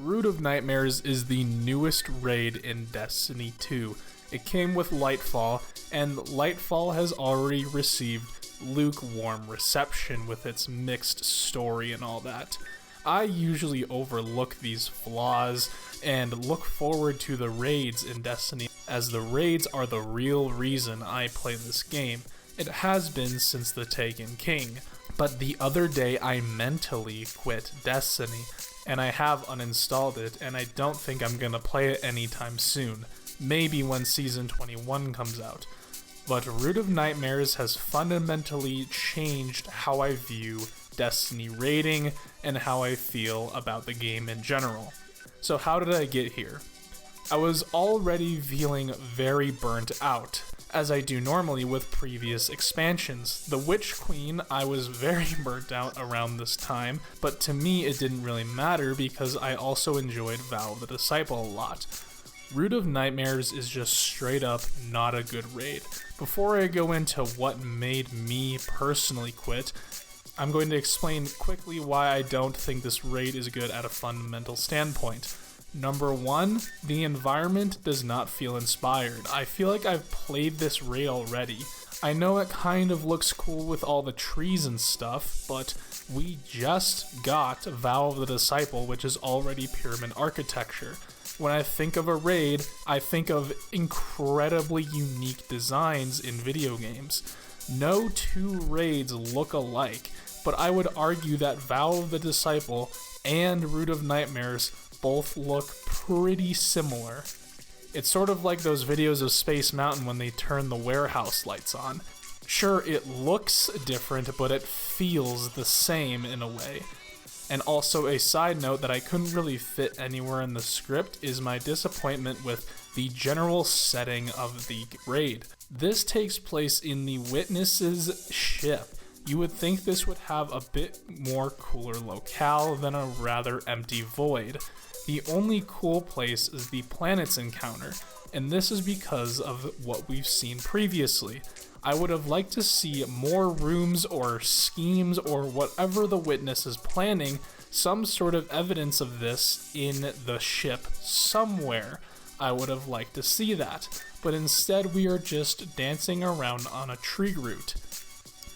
Root of Nightmares is the newest raid in Destiny 2. It came with Lightfall, and Lightfall has already received lukewarm reception with its mixed story and all that. I usually overlook these flaws and look forward to the raids in Destiny, as the raids are the real reason I play this game. It has been since the Taken King. But the other day I mentally quit Destiny, and I have uninstalled it, and I don't think I'm gonna play it anytime soon. Maybe when Season 21 comes out. But Root of Nightmares has fundamentally changed how I view Destiny raiding and how I feel about the game in general. So how did I get here? I was already feeling very burnt out, as I do normally with previous expansions. The Witch Queen, I was very burnt out around this time, but to me it didn't really matter because I also enjoyed Vow of the Disciple a lot. Root of Nightmares is just straight up not a good raid. Before I go into what made me personally quit, I'm going to explain quickly why I don't think this raid is good at a fundamental standpoint. Number one, the environment does not feel inspired. I feel like I've played this raid already. I know it kind of looks cool with all the trees and stuff, but we just got Vow of the Disciple, which is already pyramid architecture. When I think of a raid, I think of incredibly unique designs in video games. No two raids look alike, but I would argue that Vow of the Disciple and Root of Nightmares both look pretty similar. It's sort of like those videos of Space Mountain when they turn the warehouse lights on. Sure, it looks different, but it feels the same in a way. And also a side note that I couldn't really fit anywhere in the script is my disappointment with the general setting of the raid. This takes place in the Witness's ship. You would think this would have a bit more cooler locale than a rather empty void. The only cool place is the planets encounter, and this is because of what we've seen previously. I would have liked to see more rooms or schemes or whatever the Witness is planning, some sort of evidence of this in the ship somewhere. I would have liked to see that, but instead we are just dancing around on a tree root.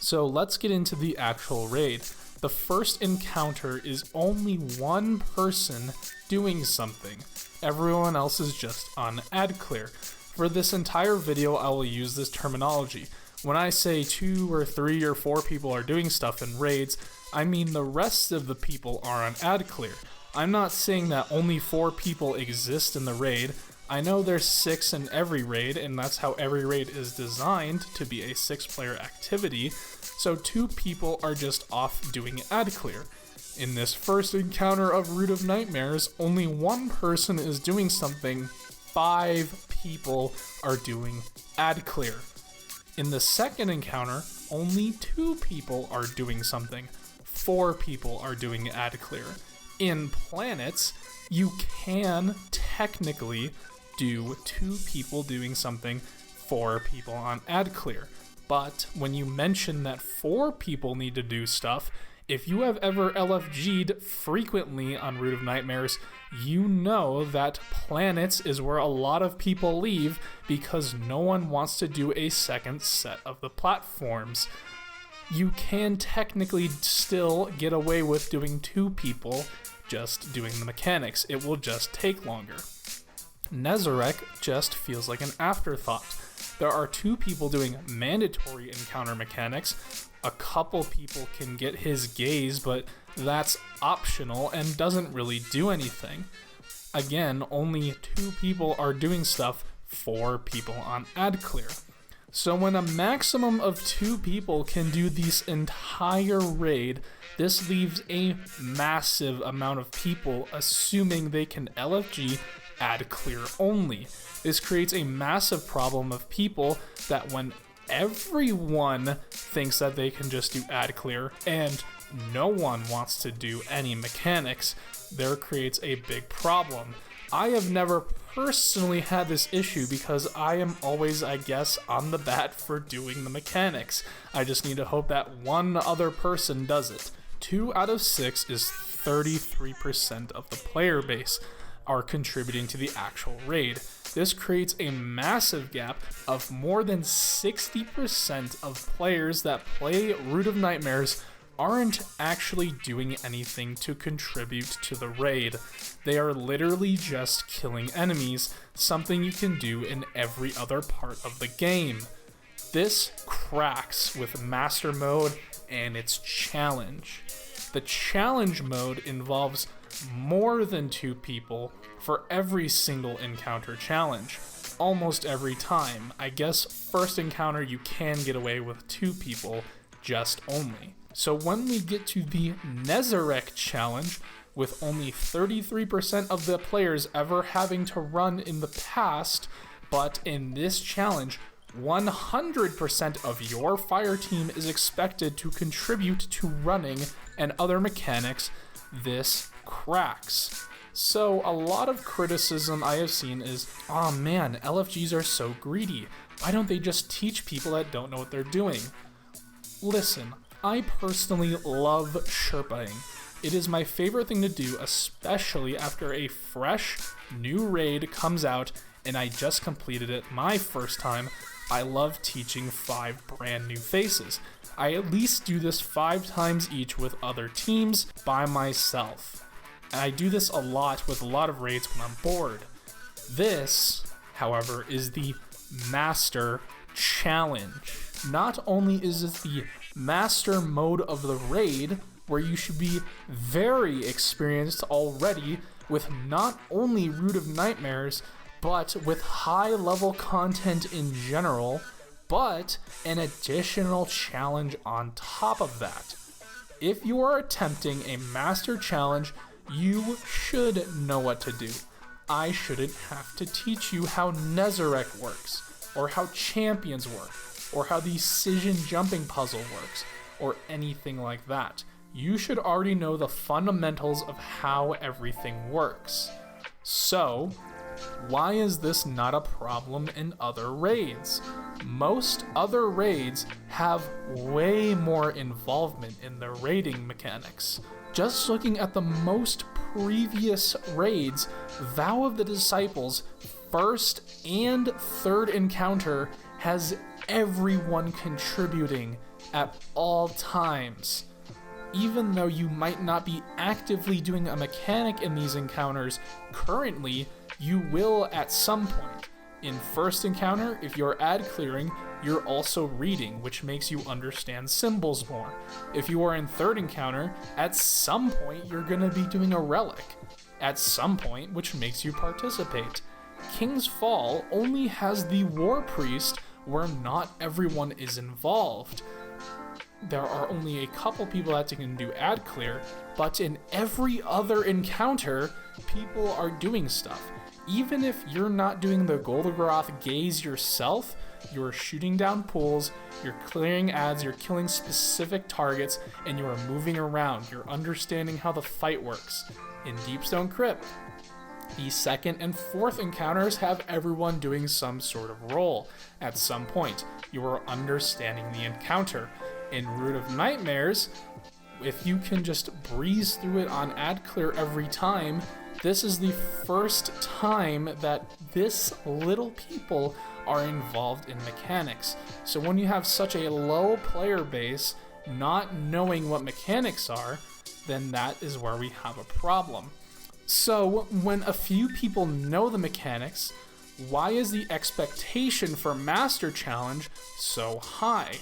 So let's get into the actual raid. The first encounter is only one person doing something. Everyone else is just on ad clear. For this entire video, I will use this terminology. When I say 2 or 3 or 4 people are doing stuff in raids, I mean the rest of the people are on ad clear. I'm not saying that only 4 people exist in the raid. I know there's 6 in every raid, and that's how every raid is designed to be a 6-player activity, so 2 people are just off doing ad clear. In this first encounter of Root of Nightmares, only one person is doing something, 5 people are doing ad clear. In the second encounter, only 2 people are doing something, 4 people are doing ad clear. In planets, you can technically do 2 people doing something, 4 people on ad clear. But when you mention that 4 people need to do stuff, if you have ever LFG'd frequently on Root of Nightmares, you know that planets is where a lot of people leave because no one wants to do a second set of the platforms. You can technically still get away with doing 2 people just doing the mechanics. It will just take longer. Nezarec just feels like an afterthought. There are 2 people doing mandatory encounter mechanics. A couple people can get his gaze, but that's optional and doesn't really do anything. Again, only 2 people are doing stuff, 4 people on ad clear. So when a maximum of 2 people can do this entire raid, this leaves a massive amount of people assuming they can LFG ad clear only. This creates a massive problem of people that when everyone thinks that they can just do ad clear and no one wants to do any mechanics, there creates a big problem. I have never personally had this issue because I am always, I guess, on the bat for doing the mechanics. I just need to hope that one other person does it. 2 out of 6 is 33% of the player base are contributing to the actual raid. This creates a massive gap of more than 60% of players that play Root of Nightmares aren't actually doing anything to contribute to the raid. They are literally just killing enemies, something you can do in every other part of the game. This cracks with Master Mode and its challenge. The challenge mode involves more than 2 people for every single encounter challenge, almost every time. I guess first encounter you can get away with 2 people, just only. So when we get to the Nezarec challenge, with only 33% of the players ever having to run in the past, but in this challenge, 100% of your fire team is expected to contribute to running and other mechanics, this cracks. So a lot of criticism I have seen is, oh man, LFGs are so greedy. Why don't they just teach people that don't know what they're doing? Listen, I personally love Sherpaing. It is my favorite thing to do, especially after a fresh, new raid comes out and I just completed it my first time. I love teaching 5 brand new faces. I at least do this 5 times each with other teams by myself. And I do this a lot with a lot of raids when I'm bored. This, however, is the Master Challenge. Not only is it the Master mode of the raid, where you should be very experienced already with not only Root of Nightmares, but with high level content in general, but an additional challenge on top of that. If you are attempting a Master Challenge, you should know what to do. I shouldn't have to teach you how Nezarec works, or how champions work, or how the Cision jumping puzzle works, or anything like that. You should already know the fundamentals of how everything works. So, why is this not a problem in other raids? Most other raids have way more involvement in the raiding mechanics. Just looking at the most previous raids, Vow of the Disciples' first and third encounter has everyone contributing at all times. Even though you might not be actively doing a mechanic in these encounters currently, you will at some point. In first encounter, if you're ad clearing, you're also reading, which makes you understand symbols more. If you are in third encounter, at some point you're going to be doing a relic. At some point, which makes you participate. King's Fall only has the War Priest, where not everyone is involved. There are only a couple people that can do ad clear, but in every other encounter, people are doing stuff. Even if you're not doing the Golgoth gaze yourself, you're shooting down pools, you're clearing ads, you're killing specific targets, and you are moving around. You're understanding how the fight works. In Deepstone Crypt, the second and fourth encounters have everyone doing some sort of role. At some point, you are understanding the encounter. In Root of Nightmares, if you can just breeze through it on ad clear every time, this is the first time that this little people are involved in mechanics. So when you have such a low player base, not knowing what mechanics are, then that is where we have a problem. So when a few people know the mechanics, why is the expectation for Master Challenge so high?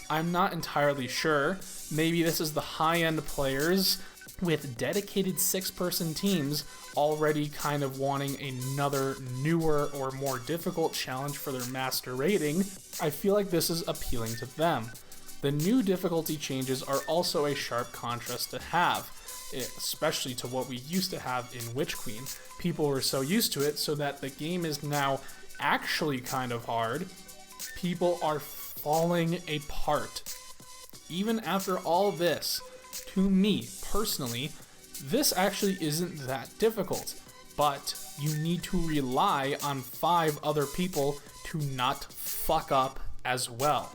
I'm not entirely sure. Maybe this is the high-end players with dedicated 6-person teams already kind of wanting another newer or more difficult challenge for their master rating. I feel like this is appealing to them. The new difficulty changes are also a sharp contrast to have, especially to what we used to have in Witch Queen. People were so used to it, so that the game is now actually kind of hard. People are falling apart. Even after all this, to me personally, this actually isn't that difficult, but you need to rely on 5 other people to not fuck up as well.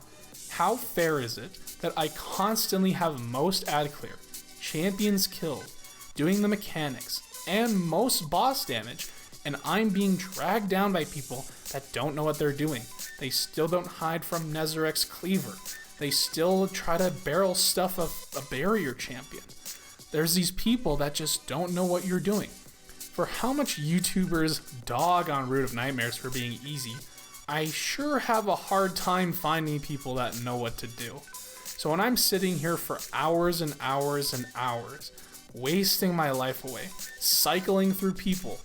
How fair is it that I constantly have most ad clear, champions killed, doing the mechanics, and most boss damage, and I'm being dragged down by people that don't know what they're doing. They still don't hide from Nezarek's cleaver. They still try to barrel stuff a barrier champion. There's these people that just don't know what you're doing. For how much YouTubers dog on Root of Nightmares for being easy, I sure have a hard time finding people that know what to do. So when I'm sitting here for hours and hours and hours, wasting my life away, cycling through people,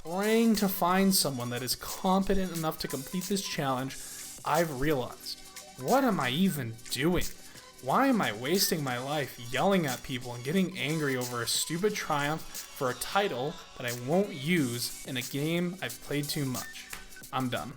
praying to find someone that is competent enough to complete this challenge, I've realized, what am I even doing? Why am I wasting my life yelling at people and getting angry over a stupid triumph for a title that I won't use in a game I've played too much? I'm done.